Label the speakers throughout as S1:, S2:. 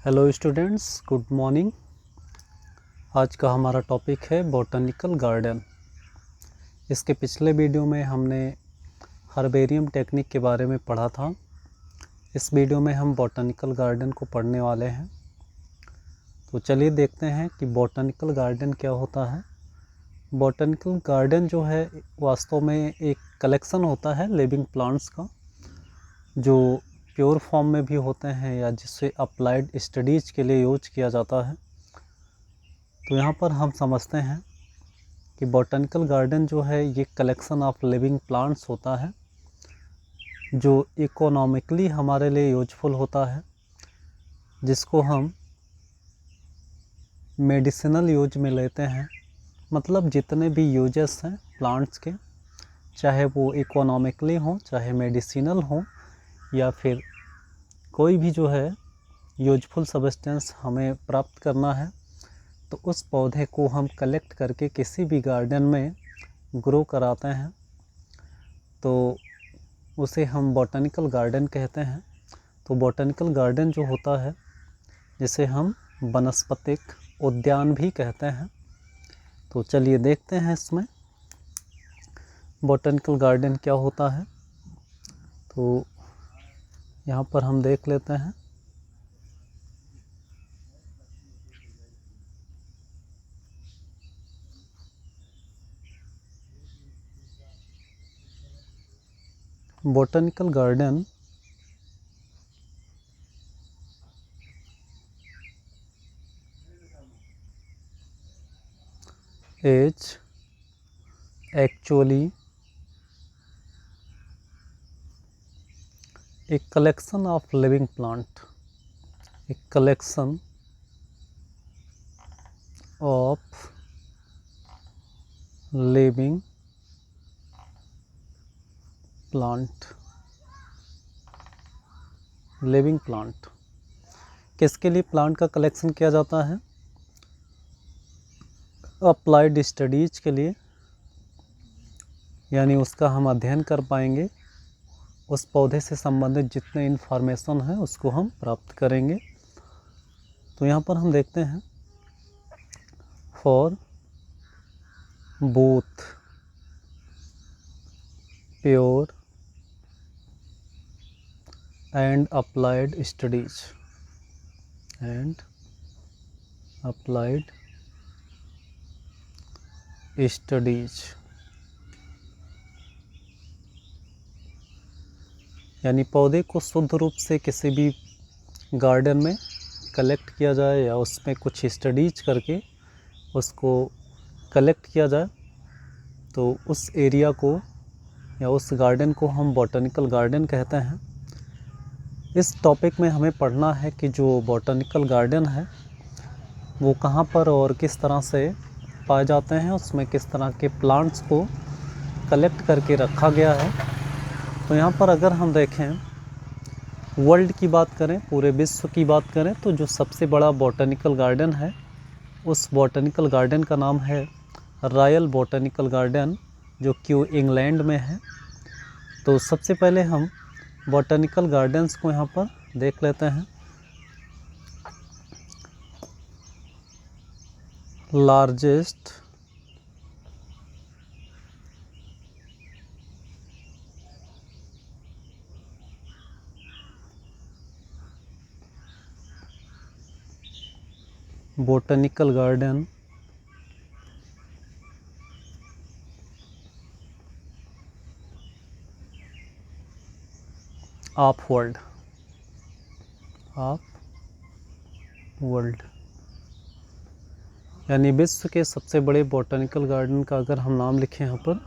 S1: Hello students, good morning. आज का हमारा टॉपिक है बॉटनिकल गार्डन। इसके पिछले वीडियो में हमने हर्बेरियम टेक्निक के बारे में पढ़ा था। इस वीडियो में हम बॉटनिकल गार्डन को पढ़ने वाले हैं। तो चलिए देखते हैं कि बॉटनिकल गार्डन क्या होता है। बॉटनिकल गार्डन जो है वास्तव में एक कलेक्शन होता है लिविंग प्लांट्स का, जो प्योर फॉर्म में भी होते हैं या जिसे अप्लाइड स्टडीज़ के लिए यूज किया जाता है। तो यहाँ पर हम समझते हैं कि बॉटनिकल गार्डन जो है ये कलेक्शन ऑफ लिविंग प्लांट्स होता है जो इकोनॉमिकली हमारे लिए यूजफुल होता है, जिसको हम मेडिसिनल यूज में लेते हैं। मतलब जितने भी यूजेस हैं प्लांट्स के, चाहे वो इकोनॉमिकली हों, चाहे मेडिसिनल हों, या फिर कोई भी जो है यूजफुल सब्सटेंस हमें प्राप्त करना है, तो उस पौधे को हम कलेक्ट करके किसी भी गार्डन में ग्रो कराते हैं, तो उसे हम बॉटनिकल गार्डन कहते हैं। तो बॉटनिकल गार्डन जो होता है, जिसे हम वनस्पतिक उद्यान भी कहते हैं। तो चलिए देखते हैं इसमें बॉटनिकल गार्डन क्या होता है। तो यहाँ पर हम देख लेते हैं। Botanical garden is actually a collection of living plant, a collection of living plant। Living plant किसके लिए प्लांट का कलेक्शन किया जाता है? अप्लाइड स्टडीज के लिए, यानी उसका हम अध्ययन कर पाएंगे, उस पौधे से संबंधित जितने इन्फॉर्मेशन है उसको हम प्राप्त करेंगे। तो यहाँ पर हम देखते हैं for both pure and applied studies यानी पौधे को शुद्ध रूप से किसी भी गार्डन में कलेक्ट किया जाए या उसमें कुछ स्टडीज करके उसको कलेक्ट किया जाए, तो उस एरिया को या उस गार्डन को हम बॉटनिकल गार्डन कहते हैं। इस टॉपिक में हमें पढ़ना है कि जो बॉटनिकल गार्डन है वो कहाँ पर और किस तरह से पाए जाते हैं, उसमें किस तरह के प्लांट्स को कलेक्ट करके रखा गया है। तो यहाँ पर अगर हम देखें, वर्ल्ड की बात करें, पूरे विश्व की बात करें, तो जो सबसे बड़ा बॉटनिकल गार्डन है उस बॉटनिकल गार्डन का नाम है रॉयल बॉटनिकल गार्डन, जो कि इंग्लैंड में है। तो सबसे पहले हम बॉटनिकल गार्डन्स को यहाँ पर देख लेते हैं। Largest botanical garden of world, यानी विश्व के सबसे बड़े बॉटनिकल गार्डन का अगर हम नाम लिखें यहाँ पर,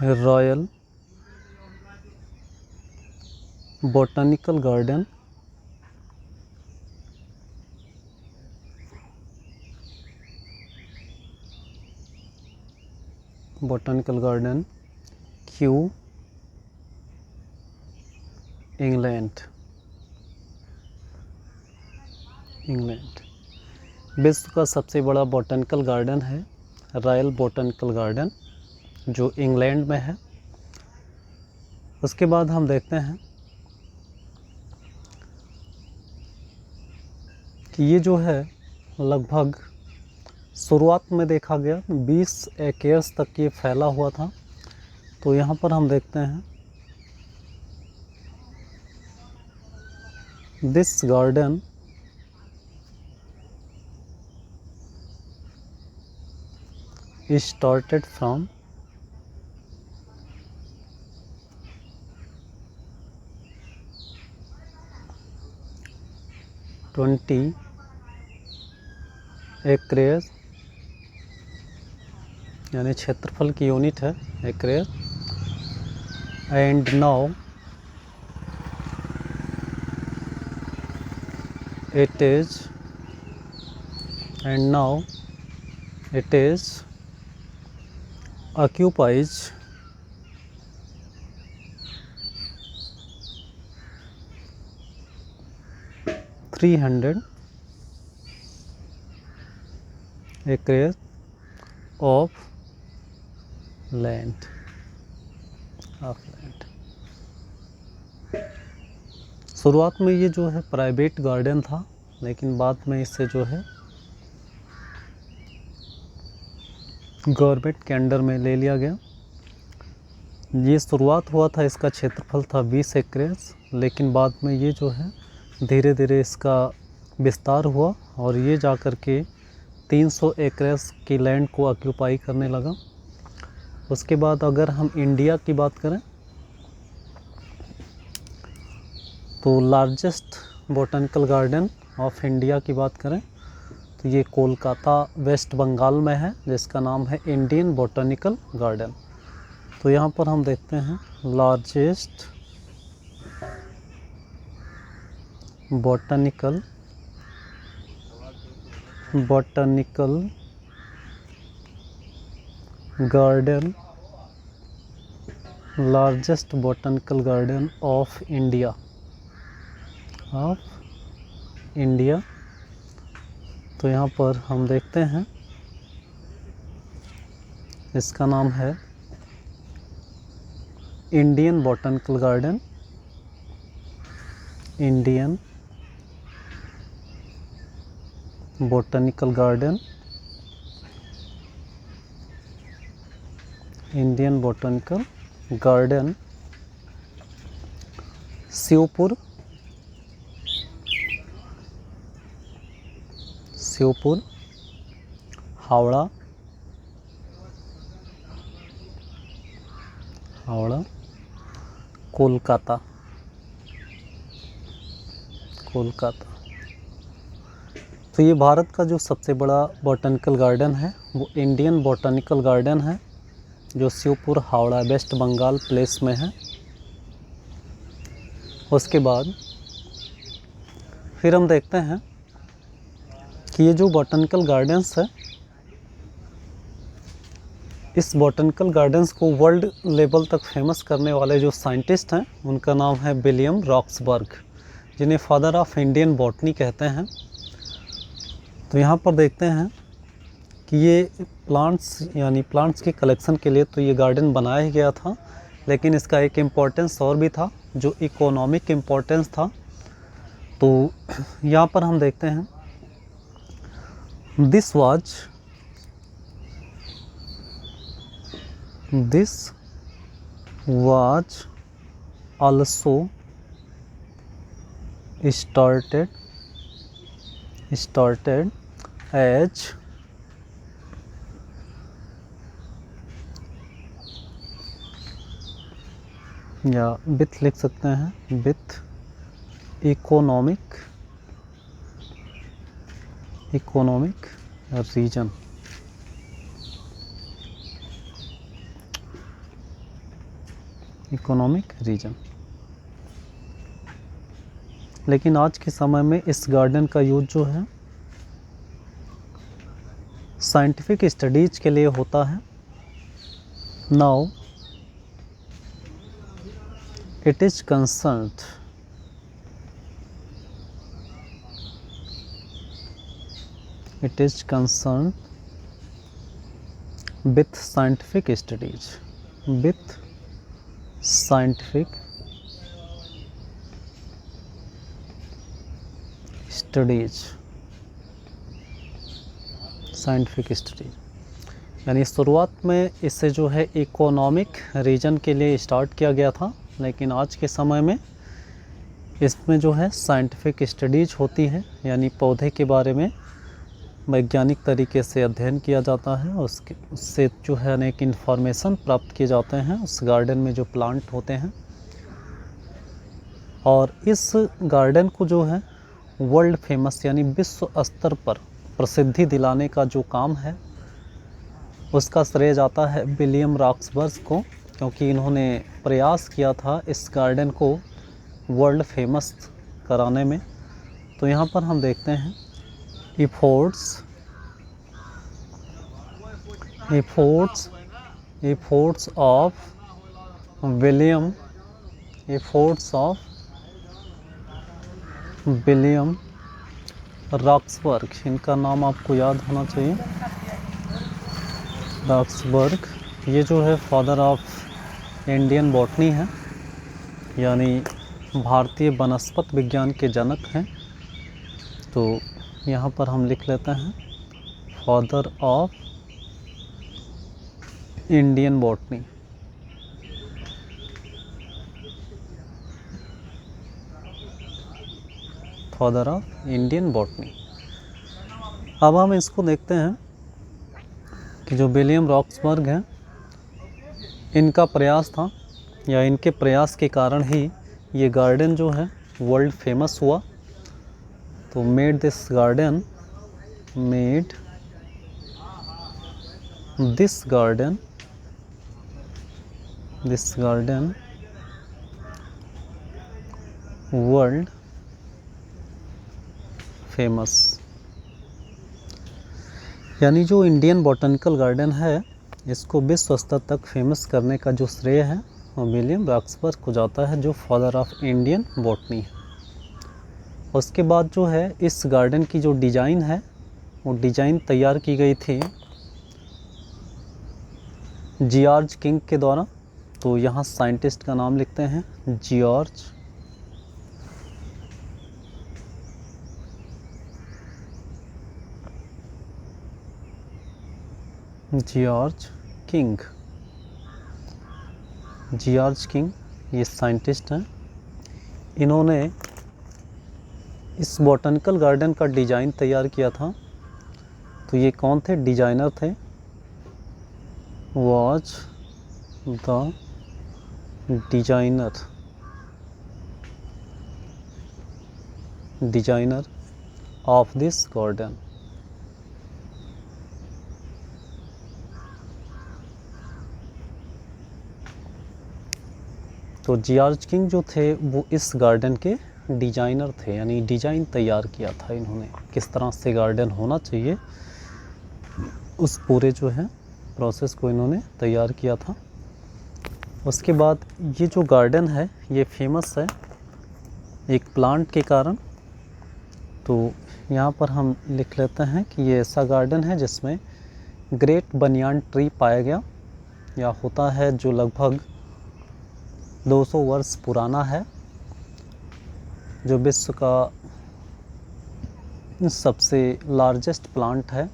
S1: royal botanical garden botanical garden Q England. विश्व का सबसे बड़ा बॉटनिकल गार्डन है रॉयल बॉटनिकल गार्डन, जो इंग्लैंड में है। उसके बाद हम देखते हैं कि ये जो है लगभग शुरुआत में देखा गया 20 एकर्स तक ये फैला हुआ था। तो यहाँ पर हम देखते हैं this garden started from 20 acres, यानी क्षेत्रफल की यूनिट है acreage, and now it is occupies 300 acres of land। शुरुआत में ये जो है प्राइवेट गार्डन था, लेकिन बाद में इससे जो है गवर्नमेंट के अंडर में ले लिया गया। ये शुरुआत हुआ था, इसका क्षेत्रफल था 20 एकर्स, लेकिन बाद में ये जो है धीरे धीरे इसका विस्तार हुआ और ये जा कर के 300 एकर्स की लैंड को ऑक्यूपाई करने लगा। उसके बाद अगर हम इंडिया की बात करें तो largest botanical garden of India की बात करें तो ये कोलकाता वेस्ट बंगाल में है, जिसका नाम है इंडियन बॉटनिकल गार्डन। तो यहाँ पर हम देखते हैं largest botanical garden, largest botanical garden of India, तो यहाँ पर हम देखते हैं इसका नाम है Indian botanical garden, Indian botanical garden, Indian botanical garden, Sheopur, Howrah, Kolkata. तो ये भारत का जो सबसे बड़ा बॉटनिकल गार्डन है वो इंडियन बॉटनिकल गार्डन है, जो श्योपुर, हावड़ा, वेस्ट बंगाल प्लेस में है। उसके बाद फिर हम देखते हैं कि ये जो बॉटनिकल गार्डन्स है, इस बॉटनिकल गार्डन्स को वर्ल्ड लेवल तक फेमस करने वाले जो साइंटिस्ट हैं उनका नाम है विलियम रॉक्सबर्ग, जिन्हें फादर ऑफ इंडियन बॉटनी कहते हैं। तो यहाँ पर देखते हैं कि ये प्लांट्स के कलेक्शन के लिए तो ये गार्डन बनाया ही गया था, लेकिन इसका एक इम्पोर्टेंस और भी था जो इकोनॉमिक इम्पोर्टेंस था। तो यहाँ पर हम देखते हैं this was also started as या विथ लिख सकते हैं, विथ इकोनॉमिक रीजन। लेकिन आज के समय में इस गार्डन का यूज जो है साइंटिफिक स्टडीज के लिए होता है। Now it is concerned with scientific studies, with scientific studies, scientific studies. यानी शुरुआत में इससे जो है इकोनॉमिक रीजन के लिए स्टार्ट किया गया था, लेकिन आज के समय में इसमें जो है साइंटिफिक स्टडीज होती है, यानी पौधे के बारे में वैज्ञानिक तरीके से अध्ययन किया जाता है, उससे जो है अनेक इन्फॉर्मेशन प्राप्त किए जाते हैं उस गार्डन में जो प्लांट होते हैं। और इस गार्डन को जो है वर्ल्ड फेमस यानी विश्व स्तर पर प्रसिद्धि दिलाने का जो काम है उसका श्रेय जाता है विलियम रॉक्सबर्ग को, क्योंकि इन्होंने प्रयास किया था इस गार्डन को वर्ल्ड फेमस कराने में। तो यहाँ पर हम देखते हैं efforts of विलियम रॉक्सबर्ग, इनका नाम आपको याद होना चाहिए, रॉक्सबर्ग। ये जो है फादर ऑफ इंडियन बॉटनी है, यानी भारतीय वनस्पत विज्ञान के जनक हैं। तो यहाँ पर हम लिख लेते हैं father of Indian botany. Father of Indian botany. अब हम इसको देखते हैं कि जो विलियम रॉक्सबर्ग हैं, इनका प्रयास था या इनके प्रयास के कारण ही ये गार्डन जो है वर्ल्ड फेमस हुआ। तो made this garden world famous. यानी जो इंडियन बॉटनिकल गार्डन है इसको विश्व स्तर तक फेमस करने का जो श्रेय है वो विलियम रॉक्सबर्ग को जाता है, जो फादर ऑफ इंडियन बॉटनी है। उसके बाद जो है इस गार्डन की जो डिज़ाइन है वो डिज़ाइन तैयार की गई थी जॉर्ज किंग के द्वारा। तो यहाँ साइंटिस्ट का नाम लिखते हैं जॉर्ज किंग। जॉर्ज किंग ये साइंटिस्ट हैं। इन्होंने इस बॉटनिकल गार्डन का डिज़ाइन तैयार किया था। तो ये कौन थे? डिज़ाइनर थे। Was the designer of this garden. तो जॉर्ज किंग जो थे वो इस गार्डन के डिज़ाइनर थे, यानी डिज़ाइन तैयार किया था इन्होंने, किस तरह से गार्डन होना चाहिए उस पूरे जो है प्रोसेस को इन्होंने तैयार किया था। उसके बाद ये जो गार्डन है ये फेमस है एक प्लांट के कारण। तो यहाँ पर हम लिख लेते हैं कि ये ऐसा गार्डन है जिसमें ग्रेट बनियान ट्री पाया गया या होता है, जो लगभग 200 वर्ष पुराना है, जो विश्व का सबसे लार्जेस्ट प्लांट है।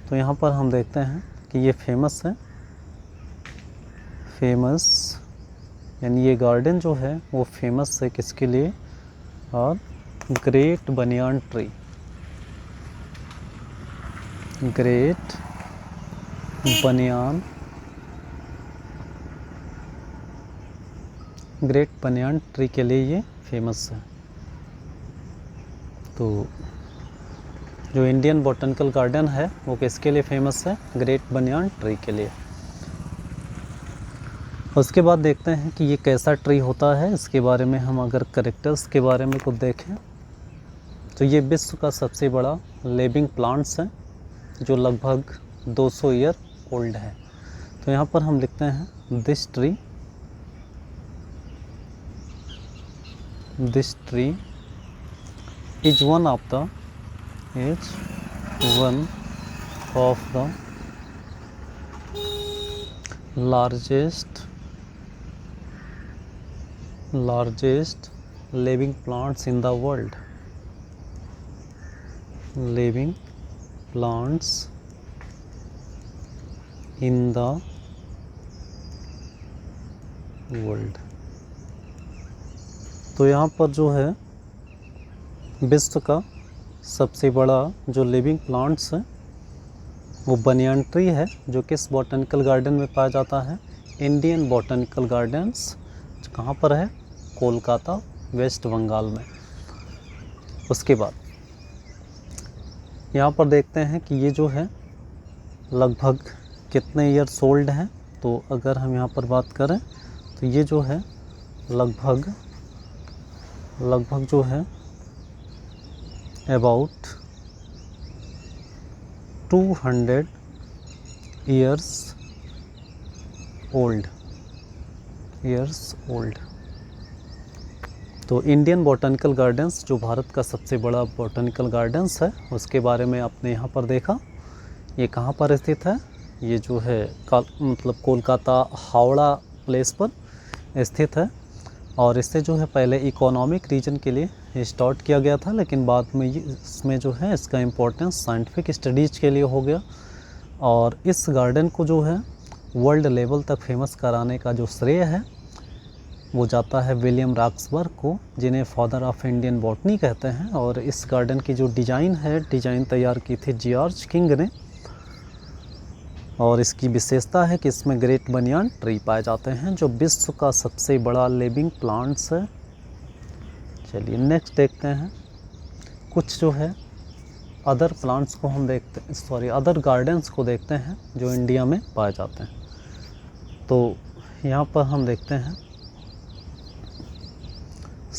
S1: तो यहाँ पर हम देखते हैं कि ये फेमस है। यानी ये गार्डन जो है वो फेमस है किसके लिए? और great banyan tree, great banyan tree के लिए ये फेमस है। तो जो इंडियन बॉटनिकल गार्डन है वो किसके लिए फेमस है? ग्रेट बनियान ट्री के लिए। उसके बाद देखते हैं कि ये कैसा ट्री होता है। इसके बारे में हम अगर कैरेक्टर्स के बारे में कुछ देखें तो ये विश्व का सबसे बड़ा लिविंग प्लांट्स है जो लगभग 200 ईयर ओल्ड है। तो तो यहाँ पर हम लिखते हैं this tree is one of the largest living plants in the world. Living plants in the world. तो यहाँ पर जो है विश्व का सबसे बड़ा जो लिविंग प्लांट्स है वो बनियान ट्री है, जो किस बॉटनिकल गार्डन में पाया जाता है? इंडियन बॉटनिकल गार्डन्स, कहाँ पर है? कोलकाता, वेस्ट बंगाल में। उसके बाद यहाँ पर देखते हैं कि ये जो है लगभग कितने ईयर्स ओल्ड है। तो अगर हम यहाँ पर बात करें तो ये जो है लगभग जो है अबाउट 200 ईयर्स ओल्ड। तो इंडियन बॉटनिकल गार्डन्स जो भारत का सबसे बड़ा बॉटनिकल गार्डन्स है उसके बारे में आपने यहाँ पर देखा। ये कहाँ पर स्थित है? ये जो है मतलब कोलकाता हावड़ा प्लेस पर स्थित है। और इससे जो है पहले इकोनॉमिक रीजन के लिए स्टार्ट किया गया था, लेकिन बाद में इसमें जो है इसका इम्पोर्टेंस साइंटिफिक स्टडीज़ के लिए हो गया। और इस गार्डन को जो है वर्ल्ड लेवल तक फेमस कराने का जो श्रेय है वो जाता है विलियम रॉक्सबर्ग को, जिन्हें फादर ऑफ इंडियन बॉटनी कहते हैं। और इस गार्डन की जो डिज़ाइन तैयार की थी जॉर्ज किंग ने। और इसकी विशेषता है कि इसमें ग्रेट बनियान ट्री पाए जाते हैं, जो विश्व का सबसे बड़ा लिविंग प्लांट्स है। चलिए नेक्स्ट देखते हैं कुछ जो है अदर प्लांट्स को हम अदर गार्डन्स को देखते हैं जो इंडिया में पाए जाते हैं। तो यहाँ पर हम देखते हैं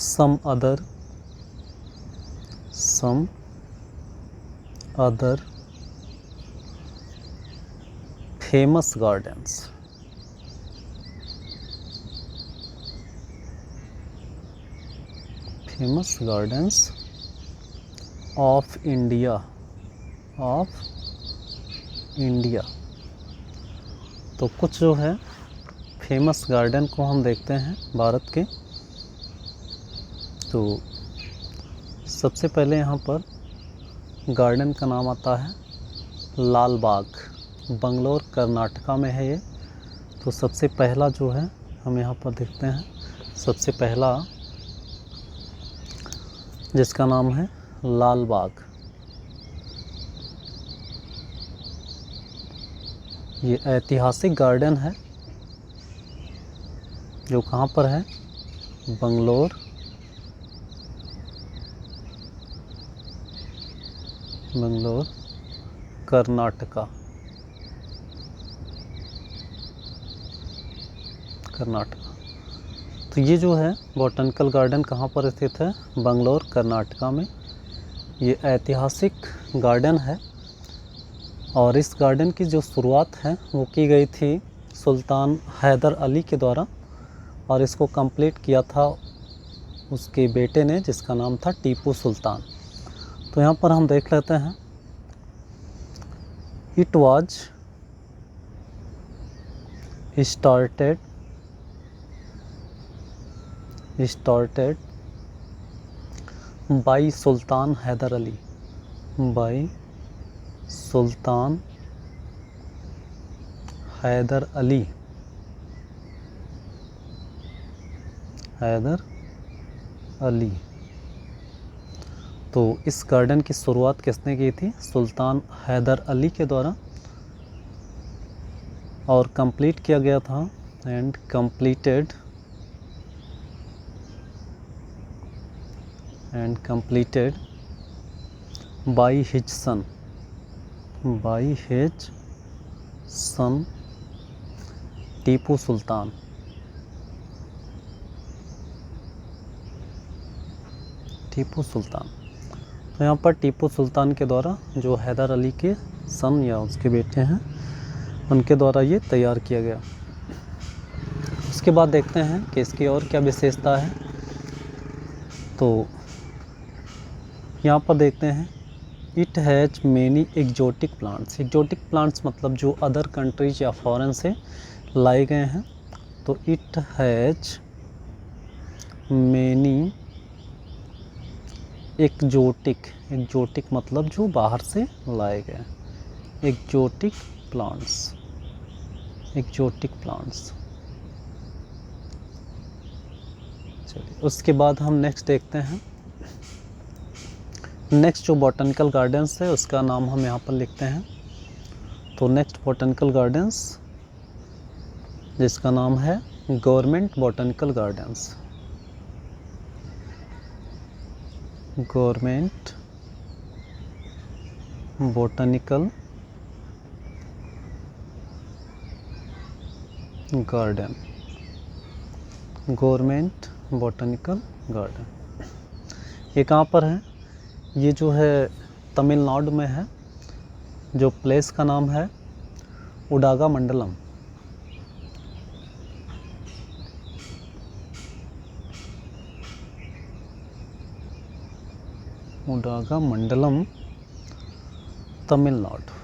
S1: some other famous gardens. Of India. तो कुछ जो है फेमस गार्डन को हम देखते हैं भारत के। तो सबसे पहले यहाँ पर गार्डन का नाम आता है लाल बाग, बंगलोर कर्नाटका में है ये। तो सबसे पहला जो है हम यहाँ पर देखते हैं, सबसे पहला जिसका नाम है लाल बाग। ये ऐतिहासिक गार्डन है जो कहाँ पर है? बंगलोर कर्नाटका। तो ये जो है बॉटनिकल गार्डन कहाँ पर स्थित है? बंगलोर कर्नाटका में। ये ऐतिहासिक गार्डन है और इस गार्डन की जो शुरुआत है वो की गई थी सुल्तान हैदर अली के द्वारा, और इसको कंप्लीट किया था उसके बेटे ने जिसका नाम था टीपू सुल्तान। तो यहाँ पर हम देख लेते हैं, इट वाज स्टार्टेड बाय सुल्तान हैदर अली, तो इस गार्डन की शुरुआत किसने की थी? सुल्तान हैदर अली के द्वारा, और कंप्लीट किया गया था and completed by his son Tipu Sultan. तो यहाँ पर टीपू सुल्तान के द्वारा जो हैदर अली के सन या उसके बेटे हैं उनके द्वारा ये तैयार किया गया। उसके बाद देखते हैं कि इसकी और क्या विशेषता है। तो यहाँ पर देखते हैं it has many exotic plants. Exotic plants मतलब जो अदर कंट्रीज या फॉरेन से लाए गए हैं। तो इट हैज़ मैनी एग्जोटिक मतलब जो बाहर से लाए गए, एग्जोटिक प्लांट्स। चलिए उसके बाद हम नेक्स्ट देखते हैं। नेक्स्ट जो बॉटनिकल गार्डन्स है उसका नाम हम यहाँ पर लिखते हैं। तो नेक्स्ट बॉटनिकल गार्डन्स जिसका नाम है government botanical gardens. Government botanical garden. Government botanical garden ये कहाँ पर है? ये जो है तमिलनाडु में है। जो प्लेस का नाम है उडागामंडलम। उडागामंडलम तमिलनाडु।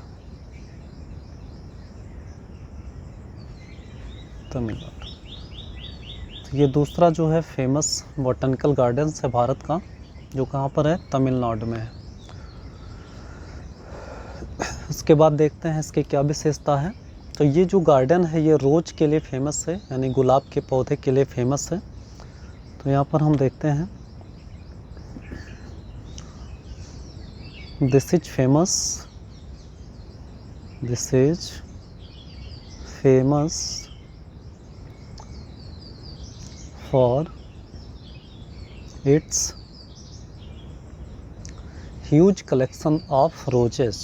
S1: तो ये दूसरा जो है फेमस बॉटनिकल गार्डन्स है भारत का, जो कहाँ पर है? तमिलनाडु में है। उसके बाद देखते हैं इसकी क्या विशेषता है। तो ये जो गार्डन है ये रोज के लिए फेमस है, यानी गुलाब के पौधे के लिए फेमस है। तो यहाँ पर हम देखते हैं this is famous for its huge collection of roses.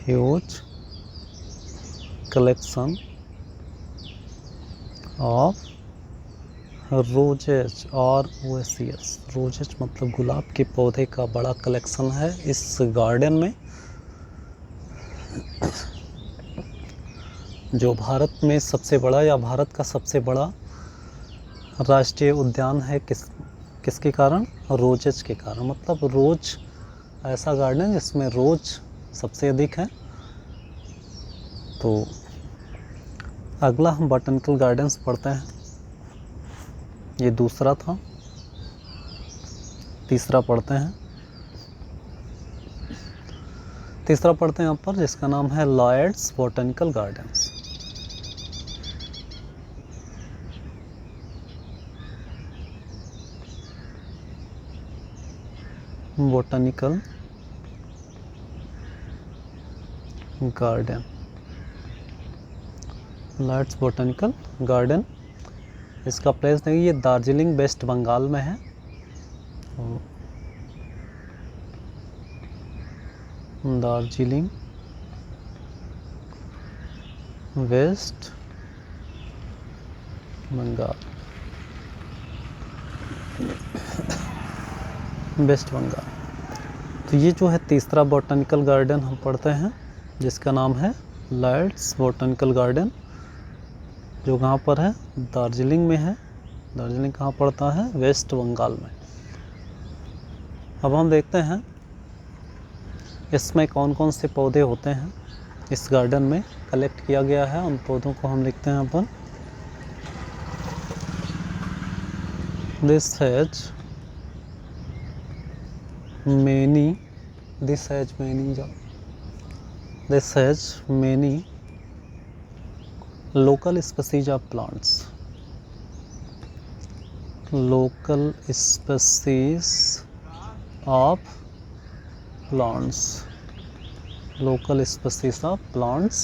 S1: Huge collection of roses और ओएसियस। रोजेस मतलब गुलाब के पौधे का बड़ा कलेक्शन है इस गार्डन में, जो भारत में सबसे बड़ा या भारत का सबसे बड़ा राष्ट्रीय उद्यान है। किसके कारण? रोजेस के कारण। मतलब रोज ऐसा गार्डन जिसमें रोज सबसे अधिक है। तो अगला हम बॉटनिकल गार्डन्स पढ़ते हैं। ये दूसरा था, तीसरा पढ़ते हैं। तीसरा पढ़ते हैं यहाँ पर जिसका नाम है Lloyd's botanical gardens. Botanical garden, Lloyd's botanical garden. इसका प्लेस देखिए, ये दार्जिलिंग वेस्ट बंगाल में है। दार्जिलिंग वेस्ट बंगाल, वेस्ट बंगाल। तो ये जो है तीसरा बॉटनिकल गार्डन हम पढ़ते हैं जिसका नाम है लॉयड्स बॉटनिकल गार्डन, जो कहाँ पर है? दार्जिलिंग में है। दार्जिलिंग कहाँ पड़ता है? वेस्ट बंगाल में। अब हम देखते हैं इसमें कौन कौन से पौधे होते हैं इस गार्डन में कलेक्ट किया गया है। उन पौधों को हम लिखते हैं अपन। This has many local species of plants। local species of plants। local species of plants।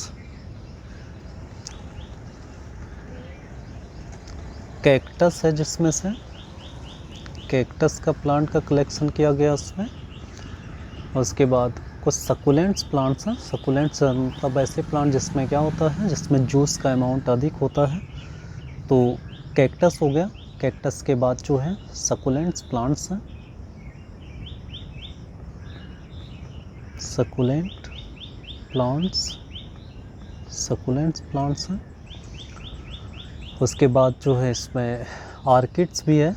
S1: Cactus है जिसमें से कैक्टस का प्लांट का कलेक्शन किया गया उसमें। उसके बाद कुछ सकुलेंट्स प्लांट्स हैं। सकुलेंट्स मतलब ऐसे प्लांट जिसमें क्या होता है, जिसमें जूस का अमाउंट अधिक होता है। तो कैक्टस हो गया। कैक्टस के बाद जो है सकुलेंट्स प्लांट्स हैं। सकुलेंट प्लांट्स, सकुलेंट्स प्लांट्स हैं। उसके बाद जो है इसमें ऑर्किड्स भी है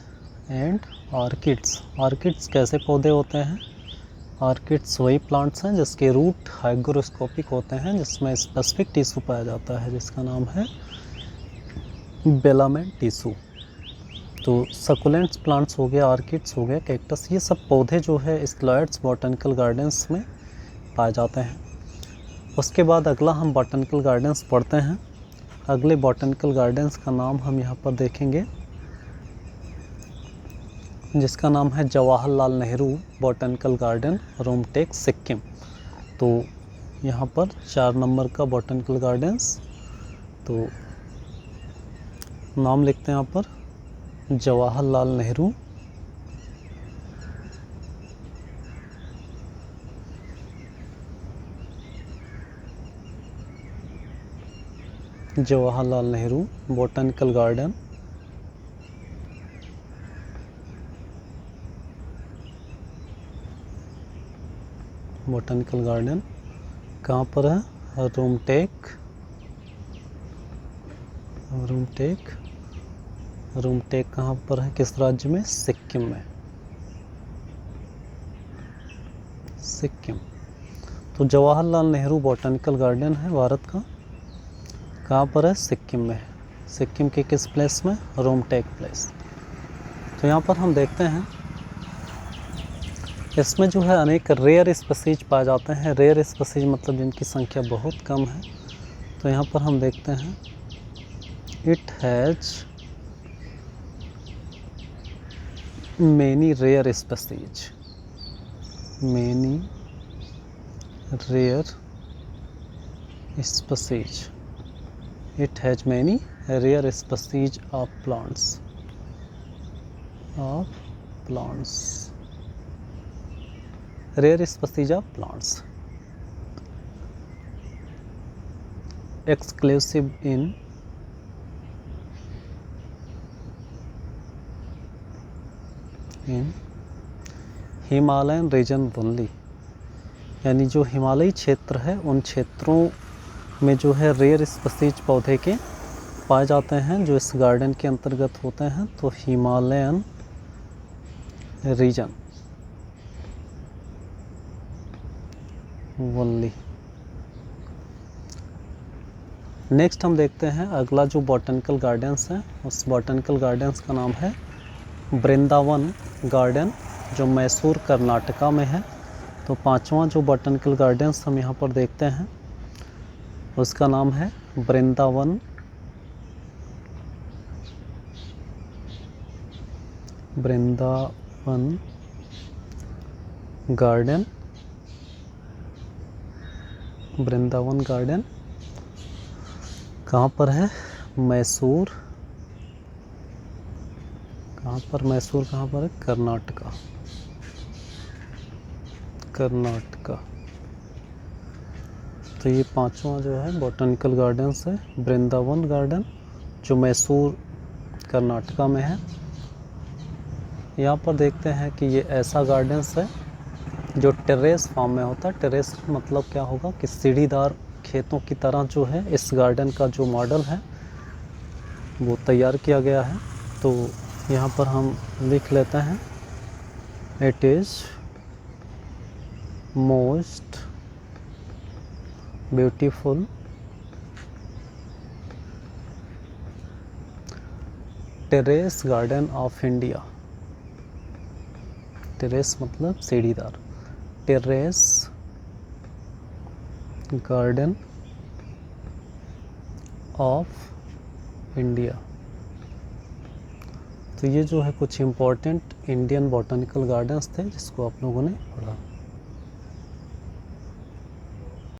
S1: एंड ऑर्किड्स कैसे पौधे होते हैं? ऑर्किड्स वही प्लांट्स हैं जिसके रूट हाइग्रोस्कोपिक होते हैं, जिसमें स्पेसिफिक टिश्यू पाया जाता है जिसका नाम है वेलामेंट टिश्यू। तो सकुलेंट्स प्लांट्स हो गया, ऑर्किड्स हो गया, कैक्टस, ये सब पौधे जो है इस लॉयड्स बॉटनिकल गार्डन्स में पाए जाते हैं। उसके बाद अगला हम बॉटनिकल गार्डन्स पढ़ते हैं। अगले बॉटनिकल गार्डन्स का नाम हम यहाँ पर देखेंगे, जिसका नाम है जवाहरलाल नेहरू बॉटनिकल गार्डन, रूमटेक, सिक्किम। तो यहाँ पर 4 नंबर का बॉटनिकल गार्डन्स, तो नाम लिखते हैं यहाँ पर जवाहरलाल नेहरू बॉटनिकल गार्डन, कहाँ पर है? रूमटेक कहाँ पर है, किस राज्य में? सिक्किम में, सिक्किम। तो जवाहरलाल नेहरू बॉटनिकल गार्डन है भारत का, कहाँ पर है? सिक्किम में। सिक्किम के किस प्लेस में? रूमटेक प्लेस। तो यहाँ पर हम देखते हैं इसमें जो है अनेक रेयर स्पीसीज पाए जाते हैं। रेयर स्पीसीज मतलब जिनकी संख्या बहुत कम है। तो यहाँ पर हम देखते हैं it has many rare species, it has many rare species of plants, rare species of plants, exclusive in Himalayan region only, यानी जो हिमालयी क्षेत्र है उन क्षेत्रों में जो है रेयर स्पीसीज पौधे के पाए जाते हैं जो इस गार्डन के अंतर्गत होते हैं। तो हिमालयन रीजन ओनली। नेक्स्ट हम देखते हैं अगला जो बॉटनिकल गार्डन्स है, उस बॉटनिकल गार्डन्स का नाम है वृंदावन गार्डन, जो मैसूर कर्नाटका में है। तो 5वां जो बॉटनिकल गार्डन्स हम यहाँ पर देखते हैं उसका नाम है वृंदावन गार्डन, कहाँ पर है? मैसूर, कहाँ पर है? कर्नाटका। तो ये 5वां जो है बॉटनिकल गार्डन्स है वृंदावन गार्डन, जो मैसूर कर्नाटका में है। यहाँ पर देखते हैं कि ये ऐसा गार्डन्स है जो टेरेस फॉर्म में होता है। टेरेस मतलब क्या होगा कि सीढ़ीदार खेतों की तरह जो है इस गार्डन का जो मॉडल है वो तैयार किया गया है। तो यहाँ पर हम लिख लेते हैं it is most beautiful terrace garden of India. Terrace मतलब सीढ़ीदार, टेरेस गार्डन ऑफ इंडिया। तो ये जो है कुछ इम्पोर्टेंट इंडियन बॉटनिकल गार्डन्स थे जिसको आप लोगों ने पढ़ा।